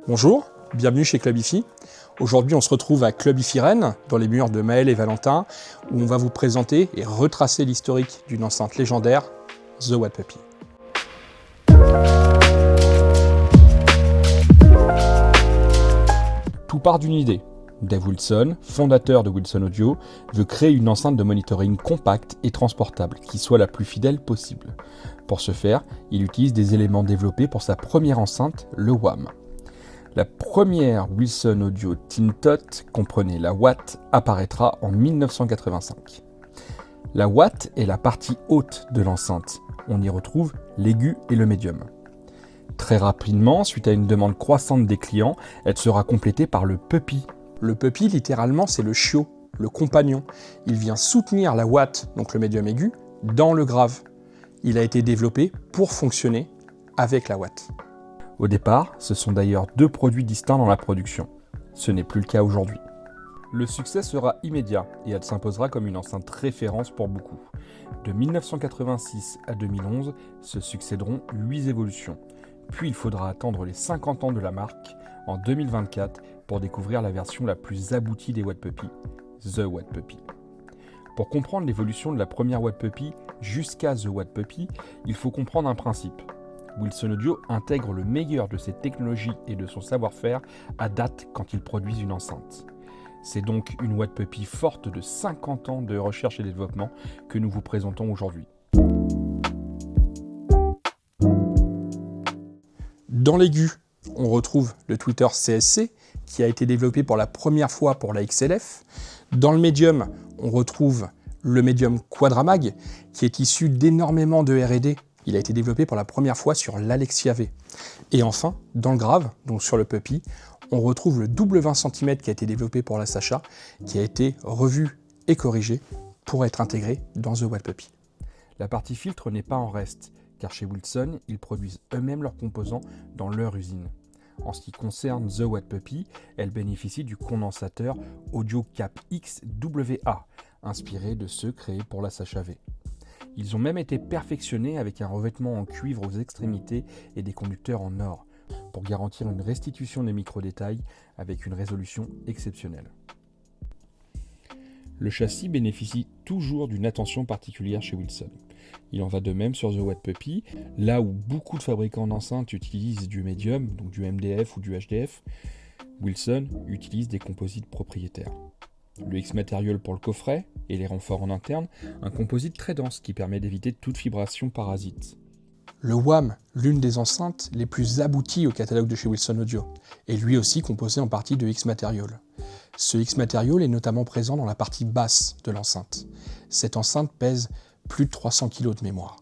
Bonjour, bienvenue chez Club Hi-Fi. Aujourd'hui, on se retrouve à Club Hi-Fi Rennes, dans les murs de Maël et Valentin, où on va vous présenter et retracer l'historique d'une enceinte légendaire, The Watt Puppy. Tout part d'une idée. Dave Wilson, fondateur de Wilson Audio, veut créer une enceinte de monitoring compacte et transportable qui soit la plus fidèle possible. Pour ce faire, il utilise des éléments développés pour sa première enceinte, le WAM. La première Wilson Audio Tintot comprenait la Watt apparaîtra en 1985. La Watt est la partie haute de l'enceinte. On y retrouve l'aigu et le médium. Très rapidement, suite à une demande croissante des clients, elle sera complétée par le Puppy. Le Puppy, littéralement, c'est le chiot, le compagnon. Il vient soutenir la Watt, donc le médium aigu, dans le grave. Il a été développé pour fonctionner avec la Watt. Au départ, ce sont d'ailleurs deux produits distincts dans la production. Ce n'est plus le cas aujourd'hui. Le succès sera immédiat et elle s'imposera comme une enceinte référence pour beaucoup. De 1986 à 2011 se succéderont 8 évolutions. Puis il faudra attendre les 50 ans de la marque en 2024 pour découvrir la version la plus aboutie des Watt Puppy, The Watt Puppy. Pour comprendre l'évolution de la première Watt Puppy jusqu'à The Watt Puppy, il faut comprendre un principe. Wilson Audio intègre le meilleur de ses technologies et de son savoir-faire à date quand il produit une enceinte. C'est donc une Watt Puppy forte de 50 ans de recherche et développement que nous vous présentons aujourd'hui. Dans l'aigu, on retrouve le tweeter CSC qui a été développé pour la première fois pour la XLF. Dans le médium, on retrouve le médium Quadramag qui est issu d'énormément de R&D. Il a été développé pour la première fois sur l'Alexia V. Et enfin, dans le grave, donc sur le Puppy, on retrouve le double 20 cm qui a été développé pour la Sacha, qui a été revu et corrigé pour être intégré dans The Watt Puppy. La partie filtre n'est pas en reste, car chez Wilson, ils produisent eux-mêmes leurs composants dans leur usine. En ce qui concerne The Watt Puppy, elle bénéficie du condensateur Audio Cap X WA, inspiré de ceux créés pour la Sacha V. Ils ont même été perfectionnés avec un revêtement en cuivre aux extrémités et des conducteurs en or, pour garantir une restitution des micro-détails avec une résolution exceptionnelle. Le châssis bénéficie toujours d'une attention particulière chez Wilson. Il en va de même sur The Watt Puppy, là où beaucoup de fabricants d'enceintes utilisent du médium, donc du MDF ou du HDF, Wilson utilise des composites propriétaires. Le X-Material pour le coffret et les renforts en interne, un composite très dense qui permet d'éviter toute vibration parasite. Le WAM, l'une des enceintes les plus abouties au catalogue de chez Wilson Audio, est lui aussi composé en partie de X-Material. Ce X-Material est notamment présent dans la partie basse de l'enceinte. Cette enceinte pèse plus de 300 kg de mémoire.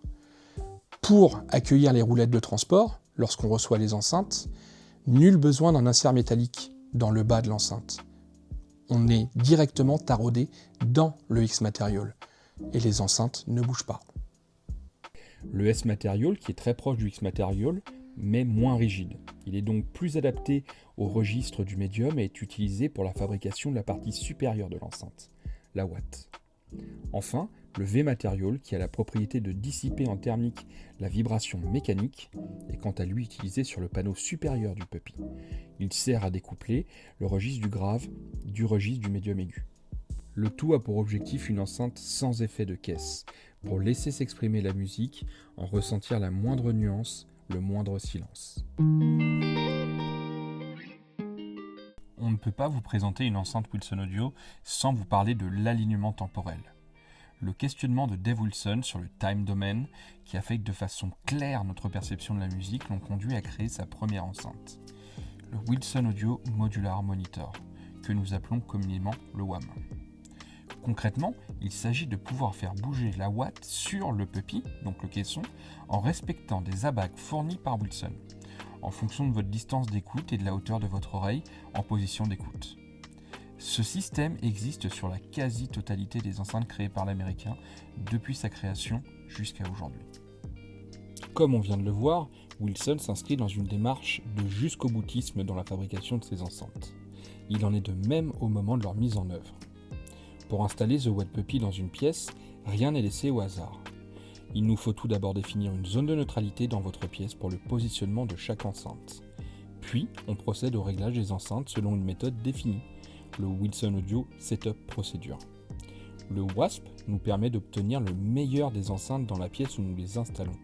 Pour accueillir les roulettes de transport, lorsqu'on reçoit les enceintes, nul besoin d'un insert métallique dans le bas de l'enceinte. On est directement taraudé dans le X-Material et les enceintes ne bougent pas. Le S-Material, qui est très proche du X-Material, mais moins rigide. Il est donc plus adapté au registre du médium et est utilisé pour la fabrication de la partie supérieure de l'enceinte, la Watt. Enfin, le V-Material, qui a la propriété de dissiper en thermique la vibration mécanique, est quant à lui utilisé sur le panneau supérieur du Puppy. Il sert à découpler le registre du grave du registre du médium aigu. Le tout a pour objectif une enceinte sans effet de caisse, pour laisser s'exprimer la musique, en ressentir la moindre nuance, le moindre silence. On ne peut pas vous présenter une enceinte Wilson Audio sans vous parler de l'alignement temporel. Le questionnement de Dave Wilson sur le time domain, qui affecte de façon claire notre perception de la musique, l'ont conduit à créer sa première enceinte, le Wilson Audio Modular Monitor, que nous appelons communément le WAM. Concrètement, il s'agit de pouvoir faire bouger la Watt sur le Puppy, donc le caisson, en respectant des abacs fournis par Wilson, en fonction de votre distance d'écoute et de la hauteur de votre oreille en position d'écoute. Ce système existe sur la quasi-totalité des enceintes créées par l'américain depuis sa création jusqu'à aujourd'hui. Comme on vient de le voir, Wilson s'inscrit dans une démarche de jusqu'au-boutisme dans la fabrication de ses enceintes. Il en est de même au moment de leur mise en œuvre. Pour installer The Watt Puppy dans une pièce, rien n'est laissé au hasard. Il nous faut tout d'abord définir une zone de neutralité dans votre pièce pour le positionnement de chaque enceinte. Puis, on procède au réglage des enceintes selon une méthode définie, le Wilson Audio Setup Procedure. Le WASP nous permet d'obtenir le meilleur des enceintes dans la pièce où nous les installons.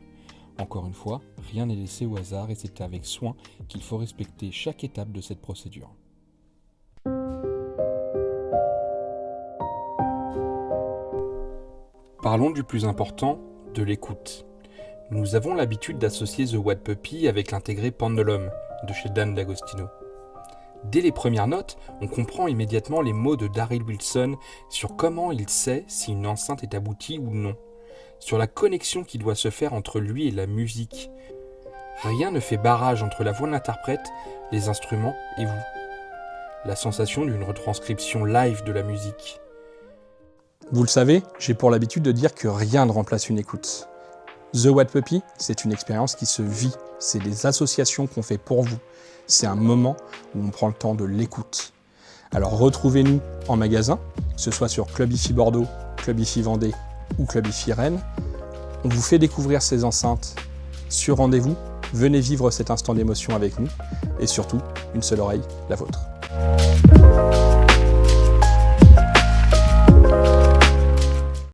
Encore une fois, rien n'est laissé au hasard et c'est avec soin qu'il faut respecter chaque étape de cette procédure. Parlons du plus important, de l'écoute. Nous avons l'habitude d'associer The Watt Puppy avec l'intégré Pendulum de chez Dan D'Agostino. Dès les premières notes, on comprend immédiatement les mots de Daryl Wilson sur comment il sait si une enceinte est aboutie ou non, sur la connexion qui doit se faire entre lui et la musique. Rien ne fait barrage entre la voix de l'interprète, les instruments et vous. La sensation d'une retranscription live de la musique. Vous le savez, j'ai pour l'habitude de dire que rien ne remplace une écoute. The Watt Puppy, c'est une expérience qui se vit, c'est des associations qu'on fait pour vous. C'est un moment où on prend le temps de l'écoute. Alors retrouvez-nous en magasin, que ce soit sur Club Hi-Fi Bordeaux, Club Hi-Fi Vendée ou Club Hi-Fi Rennes. On vous fait découvrir ces enceintes sur rendez-vous. Venez vivre cet instant d'émotion avec nous et surtout, une seule oreille, la vôtre.